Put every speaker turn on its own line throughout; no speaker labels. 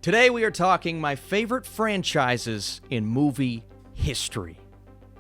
Today we are talking my favorite franchises in movie history.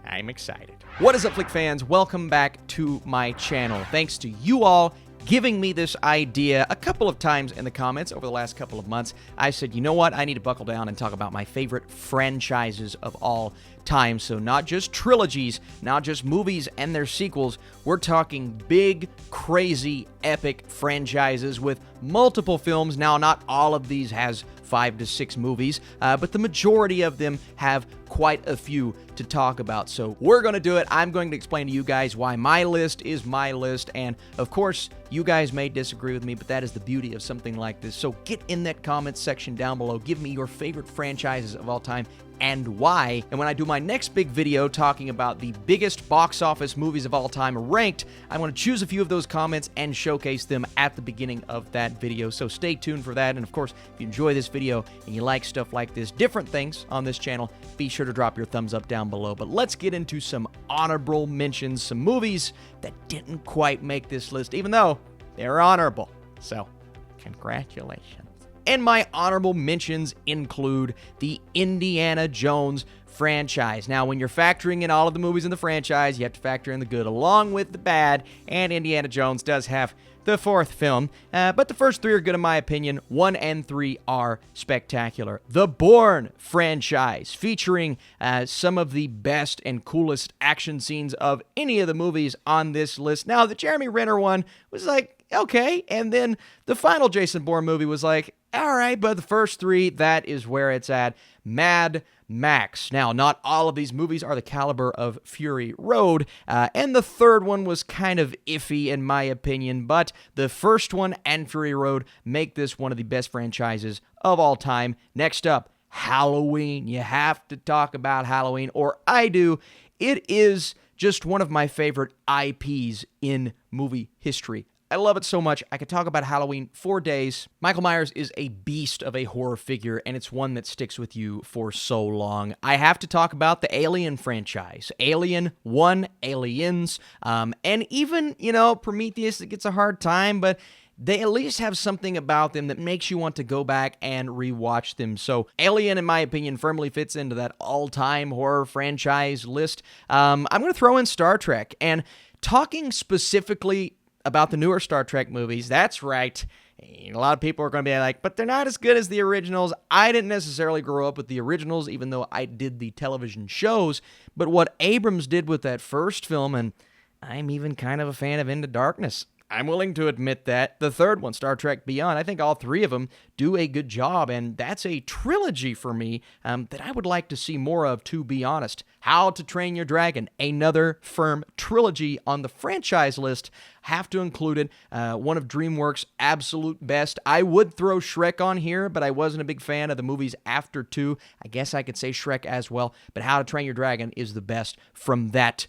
I'm excited. What is up, Flick fans? Welcome back to my channel. Thanks to you all giving me this idea a couple of times in the comments over the last couple of months. I said, you know what? I need to buckle down and talk about my favorite franchises of all time. So not just trilogies, not just movies and their sequels. We're talking big, crazy, epic franchises with multiple films. Now, not all of these has 5 to 6 movies, but the majority of them have quite a few to talk about. So we're going to do it. I'm going to explain to you guys why my list is my list. And of course, you guys may disagree with me, but that is the beauty of something like this. So get in that comment section down below. Give me your favorite franchises of all time and why. And when I do my next big video talking about the biggest box office movies of all time ranked, I'm going to choose a few of those comments and showcase them at the beginning of that video. So stay tuned for that. And of course, if you enjoy this video and you like stuff like this, different things on this channel, be sure to drop your thumbs up down below. But let's get into some honorable mentions, some movies that didn't quite make this list, even though they're honorable. So congratulations. And my honorable mentions include the Indiana Jones franchise. Now, when you're factoring in all of the movies in the franchise, you have to factor in the good along with the bad, and Indiana Jones does have the 4th film, but the first 3 are good in my opinion. 1 and 3 are spectacular. The Bourne franchise, featuring some of the best and coolest action scenes of any of the movies on this list. Now, the Jeremy Renner one was like, okay, and then the final Jason Bourne movie was like, all right, but the first 3, that is where it's at. Mad Max. Now, not all of these movies are the caliber of Fury Road, and the 3rd one was kind of iffy in my opinion, but the first one and Fury Road make this one of the best franchises of all time. Next up, Halloween. You have to talk about Halloween, or I do. It is just one of my favorite IPs in movie history. I love it so much. I could talk about Halloween for days. Michael Myers is a beast of a horror figure, and it's one that sticks with you for so long. I have to talk about the Alien franchise. Alien 1, Aliens, and even, Prometheus, it gets a hard time, but they at least have something about them that makes you want to go back and rewatch them. So Alien, in my opinion, firmly fits into that all-time horror franchise list. I'm going to throw in Star Trek, and talking specifically about the newer Star Trek movies, that's right. A lot of people are going to be like, but they're not as good as the originals. I didn't necessarily grow up with the originals, even though I did the television shows. But what Abrams did with that first film, and I'm even kind of a fan of Into Darkness, I'm willing to admit that. The 3rd one, Star Trek Beyond, I think all 3 of them do a good job, and that's a trilogy for me that I would like to see more of, to be honest. How to Train Your Dragon, another firm trilogy on the franchise list. Have to include it. One of DreamWorks' absolute best. I would throw Shrek on here, but I wasn't a big fan of the movies after 2. I guess I could say Shrek as well, but How to Train Your Dragon is the best from that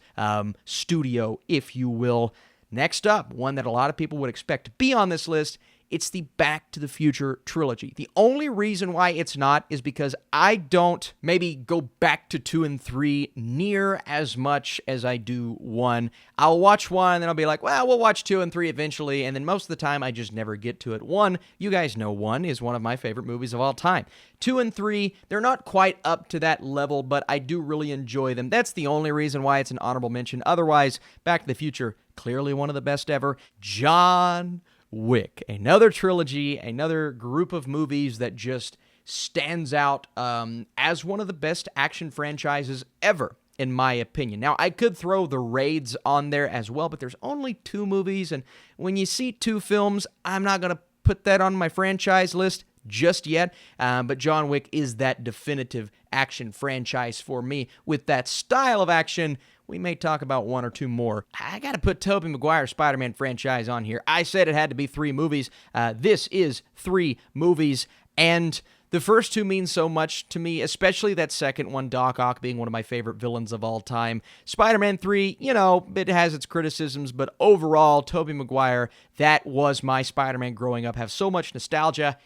studio, if you will. Next up, one that a lot of people would expect to be on this list, it's the Back to the Future trilogy. The only reason why it's not is because I don't maybe go back to 2 and 3 near as much as I do 1. I'll watch 1 and then I'll be like, well, we'll watch 2 and 3 eventually, and then most of the time I just never get to it. 1, you guys know 1 is one of my favorite movies of all time. 2 and 3, they're not quite up to that level, but I do really enjoy them. That's the only reason why it's an honorable mention. Otherwise, Back to the Future, clearly one of the best ever. John Wick, another trilogy, another group of movies that just stands out as one of the best action franchises ever, in my opinion. Now, I could throw the Raids on there as well, but there's only 2 movies, and when you see 2 films, I'm not going to put that on my franchise list just yet, but John Wick is that definitive action franchise for me. With that style of action, we may talk about 1 or 2 more. I got to put Tobey Maguire's Spider-Man franchise on here. I said it had to be 3 movies. This is 3 movies, and the first 2 mean so much to me, especially that second one, Doc Ock being one of my favorite villains of all time. Spider-Man 3, it has its criticisms, but overall, Tobey Maguire, that was my Spider-Man growing up. Have so much nostalgia,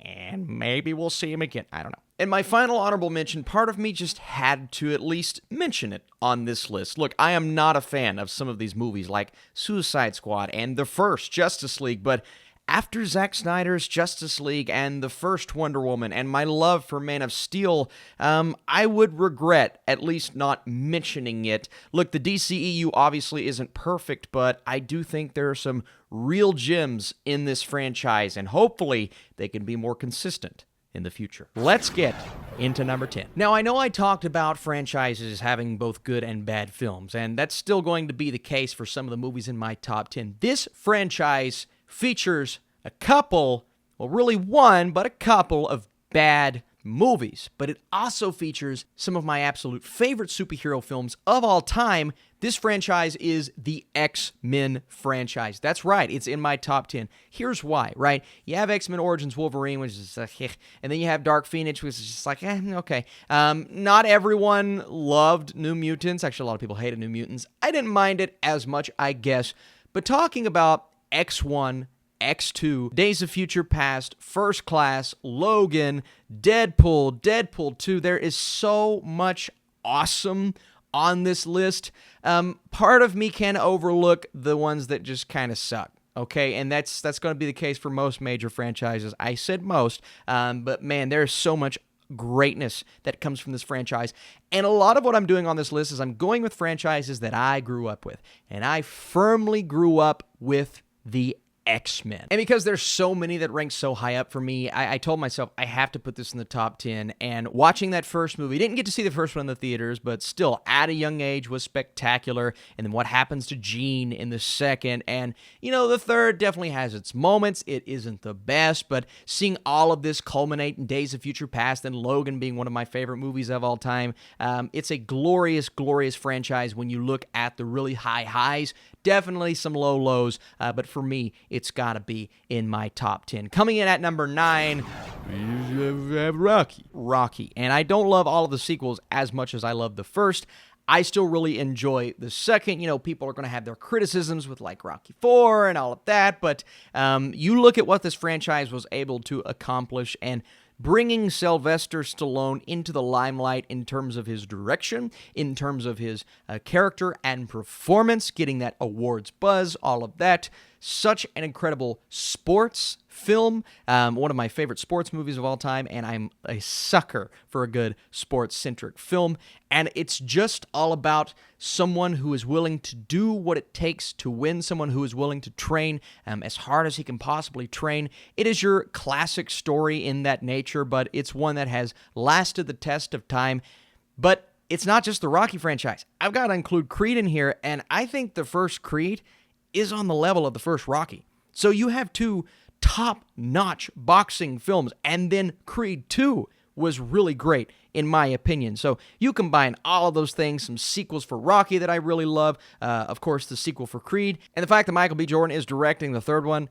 and maybe we'll see him again. I don't know. And my final honorable mention, part of me just had to at least mention it on this list. Look, I am not a fan of some of these movies like Suicide Squad and the first Justice League, but after Zack Snyder's Justice League and the first Wonder Woman and my love for Man of Steel, I would regret at least not mentioning it. Look, the DCEU obviously isn't perfect, but I do think there are some real gems in this franchise, and hopefully they can be more consistent in the future. Let's get into number 10. Now, I know I talked about franchises having both good and bad films, and that's still going to be the case for some of the movies in my top 10. This franchise features a couple, well, really one, but a couple of bad movies, but it also features some of my absolute favorite superhero films of all time. This franchise is the X-Men franchise. That's right, it's in my top 10. Here's why, right? You have X-Men Origins Wolverine, which is and then you have Dark Phoenix, which is just like, okay. Not everyone loved New Mutants. Actually, a lot of people hated New Mutants. I didn't mind it as much, I guess. But talking about X1, X2, Days of Future Past, First Class, Logan, Deadpool, Deadpool 2. There is so much awesome on this list. Part of me can overlook the ones that just kind of suck. Okay, and that's going to be the case for most major franchises. I said most, but man, there's so much greatness that comes from this franchise. And a lot of what I'm doing on this list is I'm going with franchises that I grew up with. And I firmly grew up with the X-Men. And because there's so many that rank so high up for me, I told myself I have to put this in the top 10. And watching that first movie, didn't get to see the first one in the theaters, but still, at a young age, was spectacular. And then what happens to Jean in the second. And, you know, the third definitely has its moments. It isn't the best, but seeing all of this culminate in Days of Future Past and Logan being one of my favorite movies of all time, it's a glorious, glorious franchise when you look at the really high highs. Definitely some low lows, but for me, it's got to be in my top 10. Coming in at number 9, Rocky. And I don't love all of the sequels as much as I love the first. I still really enjoy the second. You know, people are going to have their criticisms with like Rocky 4 and all of that, but you look at what this franchise was able to accomplish, and bringing Sylvester Stallone into the limelight in terms of his direction, in terms of his character and performance, getting that awards buzz, all of that. Such an incredible sports film, one of my favorite sports movies of all time, and I'm a sucker for a good sports-centric film. And it's just all about someone who is willing to do what it takes to win, someone who is willing to train as hard as he can possibly train. It is your classic story in that nature, but it's one that has lasted the test of time. But it's not just the Rocky franchise. I've got to include Creed in here, and I think the first Creed is on the level of the first Rocky. So you have two top-notch boxing films, and then Creed 2 was really great, in my opinion. So you combine all of those things, some sequels for Rocky that I really love, of course, the sequel for Creed, and the fact that Michael B. Jordan is directing the third one,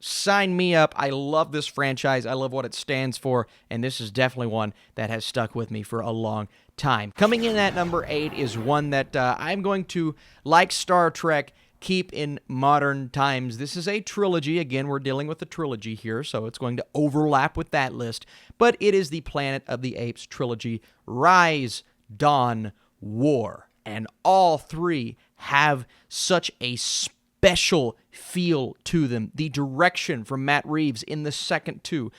sign me up. I love this franchise. I love what it stands for, and this is definitely one that has stuck with me for a long time. Coming in at number 8 is one that I'm going to, like Star Trek, keep in modern times. This is a trilogy. Again, we're dealing with a trilogy here, so it's going to overlap with that list. But it is the Planet of the Apes trilogy, Rise, Dawn, War. And all three have such a special feel to them. The direction from Matt Reeves in the second two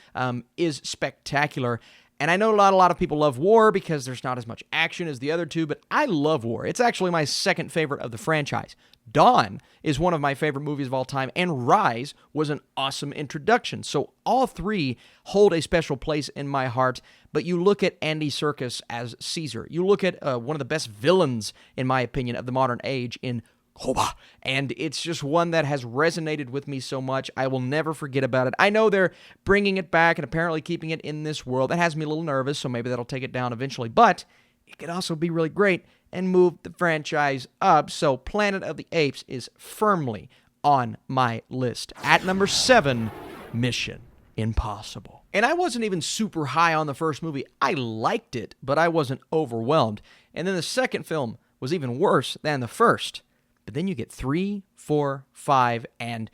is spectacular. And I know not a lot of people love War because there's not as much action as the other two, but I love War. It's actually my second favorite of the franchise. Dawn is one of my favorite movies of all time, and Rise was an awesome introduction. So all three hold a special place in my heart, but you look at Andy Serkis as Caesar. You look at one of the best villains, in my opinion, of the modern age in Koba, and it's just one that has resonated with me so much. I will never forget about it. I know they're bringing it back and apparently keeping it in this world. That has me a little nervous, so maybe that'll take it down eventually, but it could also be really great and move the franchise up. So Planet of the Apes is firmly on my list. At number 7, Mission Impossible. And I wasn't even super high on the first movie. I liked it, but I wasn't overwhelmed. And then the second film was even worse than the first. But then you get 3, 4, 5, and,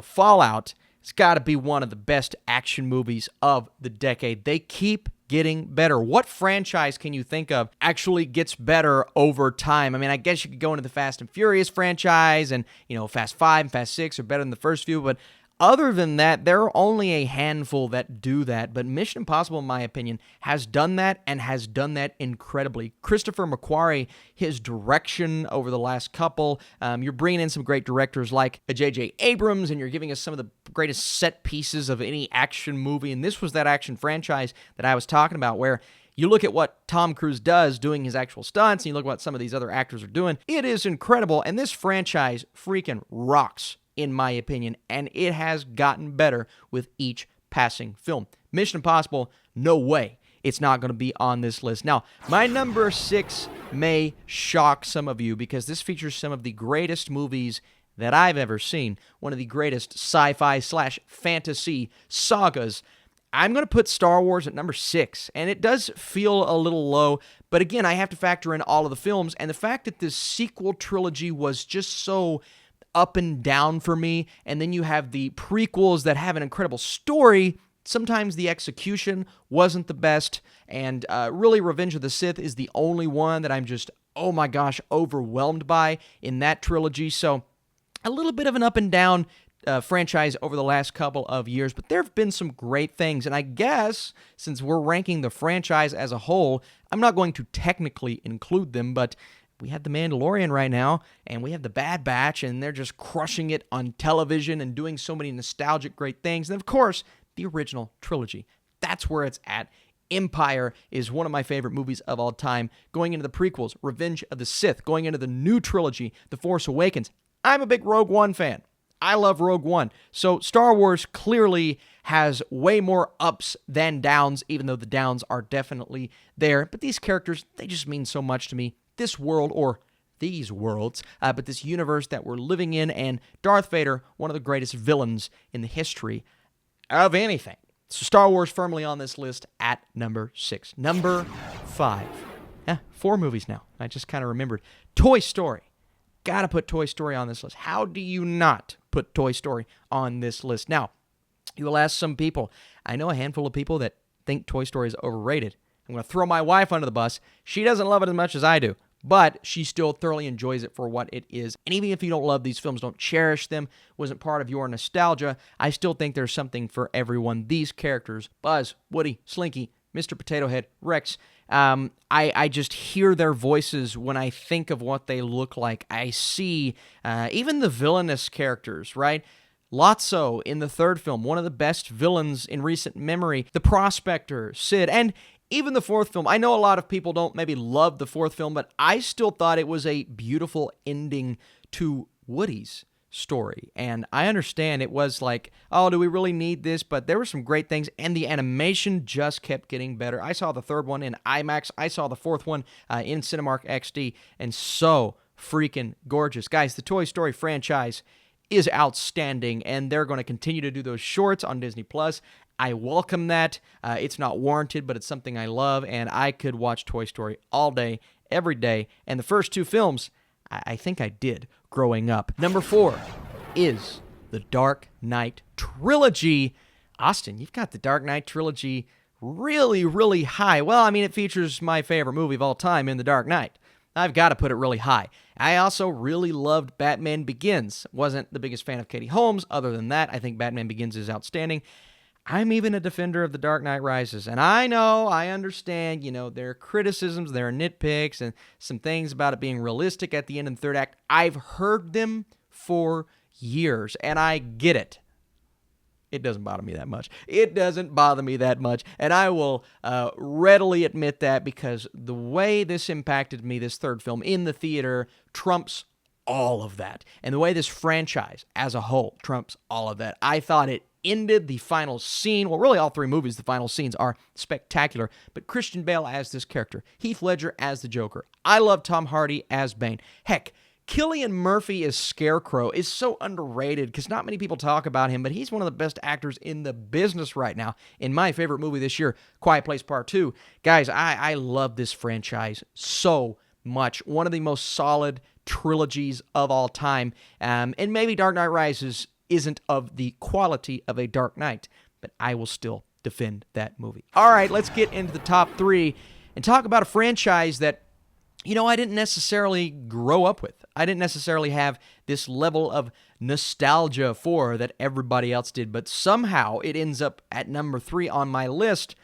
Fallout. It's got to be one of the best action movies of the decade. They keep getting better. What franchise can you think of actually gets better over time? I mean, I guess you could go into the Fast and Furious franchise, and, Fast 5 and Fast 6 are better than the first few, but Other than that, there are only a handful that do that, but Mission Impossible, in my opinion, has done that and has done that incredibly. Christopher McQuarrie, his direction over the last couple, you're bringing in some great directors like J.J. Abrams, and you're giving us some of the greatest set pieces of any action movie, and this was that action franchise that I was talking about where you look at what Tom Cruise does doing his actual stunts, and you look at what some of these other actors are doing. It is incredible, and this franchise freaking rocks, in my opinion, and it has gotten better with each passing film. Mission Impossible, no way it's not going to be on this list. Now, my number 6 may shock some of you because this features some of the greatest movies that I've ever seen, one of the greatest sci-fi/fantasy sagas. I'm going to put Star Wars at number 6, and it does feel a little low, but again, I have to factor in all of the films, and the fact that this sequel trilogy was just so up and down for me, and then you have the prequels that have an incredible story. Sometimes the execution wasn't the best, and really Revenge of the Sith is the only one that I'm just, oh my gosh, overwhelmed by in that trilogy. So a little bit of an up and down franchise over the last couple of years, but there have been some great things, and I guess since we're ranking the franchise as a whole, I'm not going to technically include them, but we have The Mandalorian right now, and we have The Bad Batch, and they're just crushing it on television and doing so many nostalgic great things. And of course, the original trilogy. That's where it's at. Empire is one of my favorite movies of all time. Going into the prequels, Revenge of the Sith, going into the new trilogy, The Force Awakens. I'm a big Rogue One fan. I love Rogue One. So Star Wars clearly has way more ups than downs, even though the downs are definitely there. But these characters, they just mean so much to me. This world, or these worlds, but this universe that we're living in, and Darth Vader, one of the greatest villains in the history of anything. So Star Wars firmly on this list at number 6. Number 5. 4 movies now. I just kind of remembered. Toy Story. Gotta put Toy Story on this list. How do you not put Toy Story on this list? Now, you will ask some people. I know a handful of people that think Toy Story is overrated. I'm going to throw my wife under the bus. She doesn't love it as much as I do, but she still thoroughly enjoys it for what it is. And even if you don't love these films, don't cherish them, wasn't part of your nostalgia, I still think there's something for everyone. These characters, Buzz, Woody, Slinky, Mr. Potato Head, Rex, I just hear their voices when I think of what they look like. I see even the villainous characters, right? Lotso in the third film, one of the best villains in recent memory. The Prospector, Sid, and even the fourth film. I know a lot of people don't maybe love the fourth film, but I still thought it was a beautiful ending to Woody's story. And I understand it was like, oh, do we really need this? But there were some great things, and the animation just kept getting better. I saw the third one in IMAX. I saw the fourth one in Cinemark XD, and so freaking gorgeous. Guys, the Toy Story franchise is outstanding, and they're going to continue to do those shorts on Disney+. I welcome that. It's not warranted, but it's something I love, and I could watch Toy Story all day, every day. And the first 2 films, I think I did growing up. Number 4 is the Dark Knight trilogy. Austin, you've got the Dark Knight trilogy really, really high. Well, I mean, it features my favorite movie of all time in The Dark Knight. I've got to put it really high. I also really loved Batman Begins. Wasn't the biggest fan of Katie Holmes. Other than that, I think Batman Begins is outstanding. I'm even a defender of The Dark Knight Rises, and I know, I understand, there are criticisms, there are nitpicks, and some things about it being realistic at the end of the third act. I've heard them for years, and I get it. It doesn't bother me that much. It doesn't bother me that much, and I will readily admit that because the way this impacted me, this third film, in the theater, trumps all of that. And the way this franchise as a whole trumps all of that. I thought it ended the final scene. Well, really all 3 movies, the final scenes are spectacular. But Christian Bale as this character, Heath Ledger as the Joker. I love Tom Hardy as Bane. Heck, Cillian Murphy as Scarecrow is so underrated because not many people talk about him, but he's one of the best actors in the business right now. In my favorite movie this year, Quiet Place Part 2. Guys, I love this franchise so much. One of the most solid trilogies of all time. And maybe Dark Knight Rises isn't of the quality of a Dark Knight, but I will still defend that movie. All right, let's get into the top 3 and talk about a franchise that I didn't necessarily grow up with. I didn't necessarily have this level of nostalgia for that everybody else did, but somehow it ends up at number 3 on my list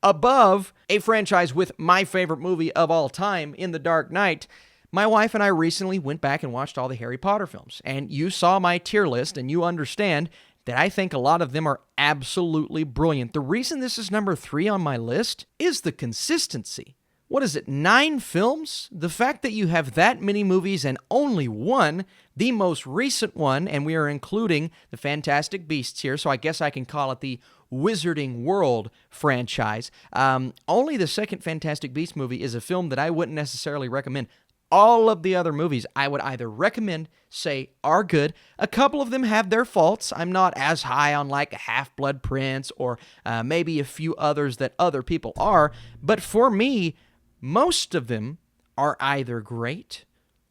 above a franchise with my favorite movie of all time, in The Dark Knight. My wife and I recently went back and watched all the Harry Potter films, and you saw my tier list, and you understand that I think a lot of them are absolutely brilliant. The reason this is number 3 on my list is the consistency. What is it, 9 films? The fact that you have that many movies and only one, the most recent one, and we are including the Fantastic Beasts here, so I guess I can call it the Wizarding World franchise. Only the second Fantastic Beasts movie is a film that I wouldn't necessarily recommend. All of the other movies I would either recommend, say, are good. A couple of them have their faults. I'm not as high on like Half-Blood Prince or maybe a few others that other people are, but for me, most of them are either great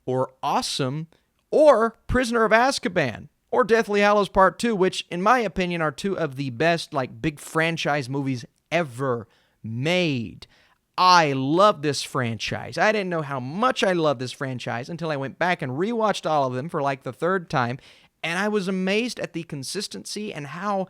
or awesome or Prisoner of Azkaban or Deathly Hallows Part 2, which in my opinion are 2 of the best like big franchise movies ever made. I love this franchise. I didn't know how much I loved this franchise until I went back and rewatched all of them for like the 3rd time, and I was amazed at the consistency and how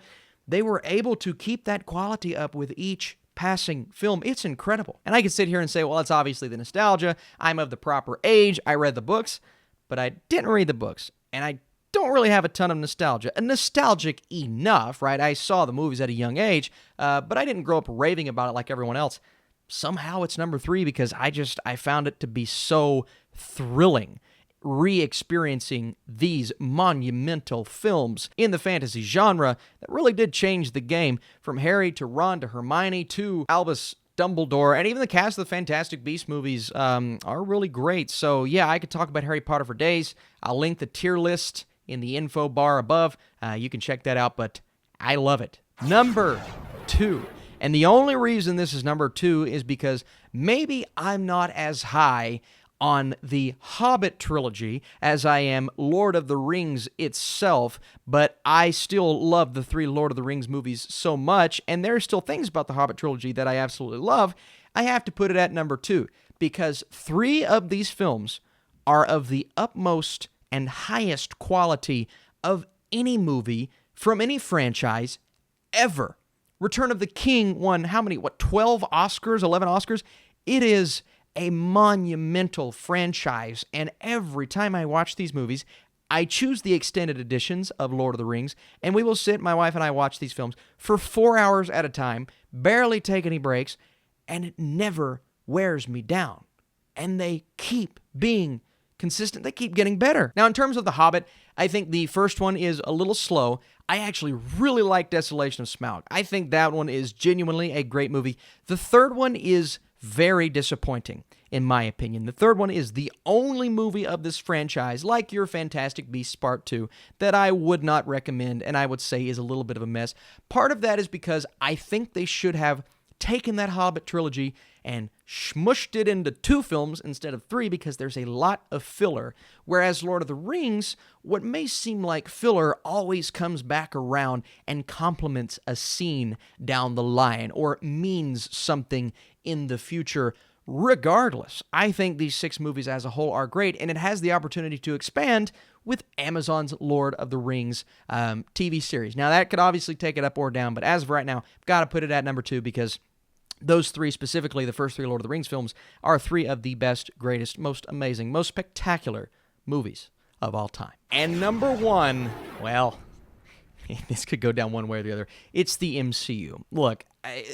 they were able to keep that quality up with each passing film. It's incredible. And I could sit here and say, well, it's obviously the nostalgia. I'm of the proper age. I read the books, but I didn't read the books. And I don't really have a ton of nostalgia. Nostalgic enough, right? I saw the movies at a young age, but I didn't grow up raving about it like everyone else. Somehow it's number 3 because I found it to be so thrilling, re-experiencing these monumental films in the fantasy genre that really did change the game, from Harry to Ron to Hermione to Albus Dumbledore, and even the cast of the Fantastic Beasts movies are really great. So yeah, I could talk about Harry Potter for days. I'll link the tier list in the info bar above. You can check that out, but I love it. Number 2. And the only reason this is number 2 is because maybe I'm not as high on the Hobbit trilogy as I am Lord of the Rings itself, but I still love the 3 Lord of the Rings movies so much, and there are still things about the Hobbit trilogy that I absolutely love. I have to put it at number 2, because 3 of these films are of the utmost and highest quality of any movie from any franchise ever. Return of the King won how many? 12 Oscars, 11 Oscars? It is a monumental franchise, and every time I watch these movies, I choose the extended editions of Lord of the Rings, and we will sit, my wife and I watch these films for 4 hours at a time, barely take any breaks, and it never wears me down. And they keep being consistent. They keep getting better. Now, in terms of The Hobbit, I think the first one is a little slow. I actually really like Desolation of Smaug. I think that one is genuinely a great movie. The third one is very disappointing, in my opinion. The third one is the only movie of this franchise, like your Fantastic Beasts Part 2, that I would not recommend and I would say is a little bit of a mess. Part of that is because I think they should have taken that Hobbit trilogy and smushed it into 2 films instead of 3, because there's a lot of filler. Whereas Lord of the Rings, what may seem like filler always comes back around and complements a scene down the line or means something in the future. Regardless, I think these 6 movies as a whole are great, and it has the opportunity to expand with Amazon's Lord of the Rings TV series. Now, that could obviously take it up or down, but as of right now, I've got to put it at number 2 because those 3 specifically, the first 3 Lord of the Rings films, are 3 of the best, greatest, most amazing, most spectacular movies of all time. And number 1, well, this could go down one way or the other. It's the MCU. Look,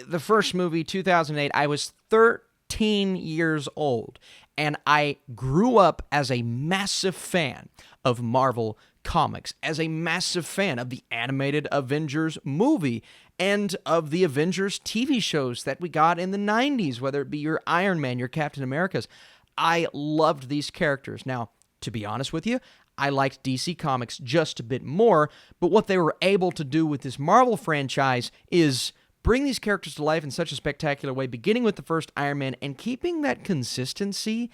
the first movie, 2008, I was 13 years old, and I grew up as a massive fan of Marvel Comics, as a massive fan of the animated Avengers movie, and of the Avengers TV shows that we got in the 90s, whether it be your Iron Man, your Captain Americas. I loved these characters. Now, to be honest with you, I liked DC Comics just a bit more, but what they were able to do with this Marvel franchise is bring these characters to life in such a spectacular way, beginning with the first Iron Man and keeping that consistency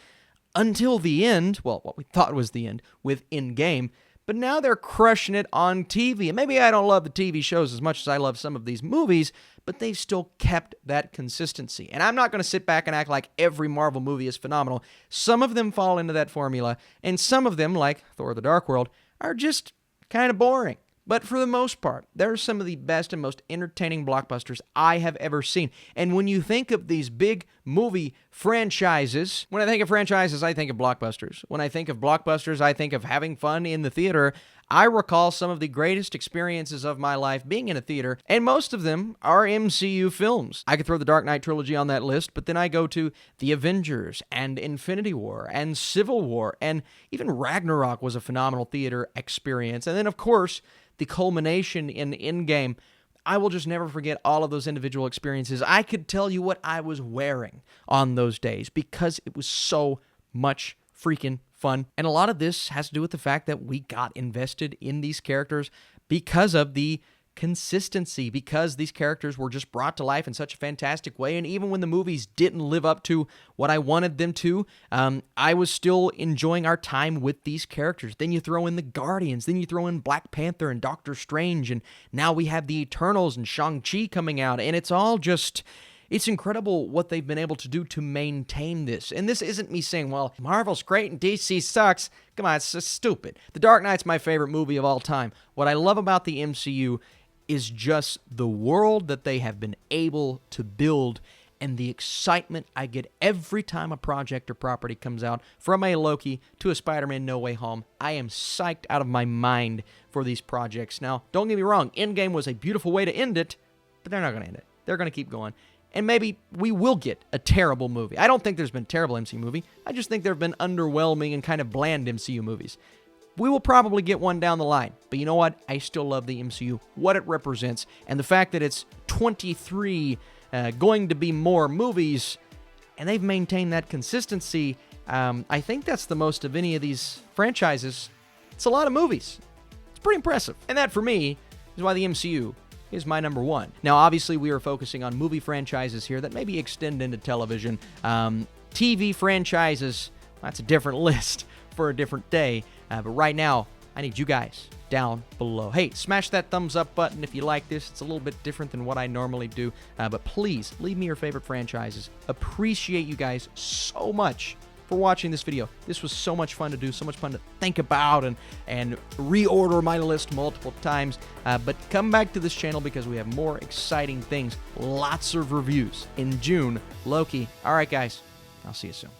until the end, well, what we thought was the end, with Endgame. but now they're crushing it on TV. And maybe I don't love the TV shows as much as I love some of these movies, but they've still kept that consistency. And I'm not going to sit back and act like every Marvel movie is phenomenal. Some of them fall into that formula, and some of them, like Thor: The Dark World, are just kind of boring. But for the most part, they're some of the best and most entertaining blockbusters I have ever seen. And when you think of these big movie franchises, when I think of franchises, I think of blockbusters. When I think of blockbusters, I think of having fun in the theater. I recall some of the greatest experiences of my life being in a theater, and most of them are MCU films. I could throw the Dark Knight trilogy on that list, but then I go to The Avengers and Infinity War and Civil War, and even Ragnarok was a phenomenal theater experience. And then, of course, the culmination in Endgame. I will just never forget all of those individual experiences. I could tell you what I was wearing on those days because it was so much freaking fun. And a lot of this has to do with the fact that we got invested in these characters because of the consistency, because these characters were just brought to life in such a fantastic way. And even when the movies didn't live up to what I wanted them to, I was still enjoying our time with these characters. Then you throw in the Guardians, then you throw in Black Panther and Doctor Strange, and now we have the Eternals and Shang-Chi coming out, and it's all just... It's incredible what they've been able to do to maintain this. And this isn't me saying, well, Marvel's great and DC sucks. Come on, it's just stupid. The Dark Knight's my favorite movie of all time. What I love about the MCU is just the world that they have been able to build and the excitement I get every time a project or property comes out, from a Loki to a Spider-Man No Way Home. I am psyched out of my mind for these projects. Now, don't get me wrong, Endgame was a beautiful way to end it, but they're not going to end it. They're going to keep going. And maybe we will get a terrible movie. I don't think there's been a terrible MCU movie. I just think there have been underwhelming and kind of bland MCU movies. We will probably get one down the line. But you know what? I still love the MCU, what it represents, and the fact that it's 23 going to be more movies, and they've maintained that consistency. I think that's the most of any of these franchises. It's a lot of movies. It's pretty impressive. And that, for me, is why the MCU is my number one. Now, obviously, we are focusing on movie franchises here that maybe extend into television. TV franchises, that's a different list for a different day. But right now, I need you guys down below. Hey, smash that thumbs up button if you like this. It's a little bit different than what I normally do. But please, leave me your favorite franchises. Appreciate you guys so much for watching this video. This was so much fun to do, so much fun to think about and reorder my list multiple times. But come back to this channel because we have more exciting things. Lots of reviews in June. Loki. All right, guys. I'll see you soon.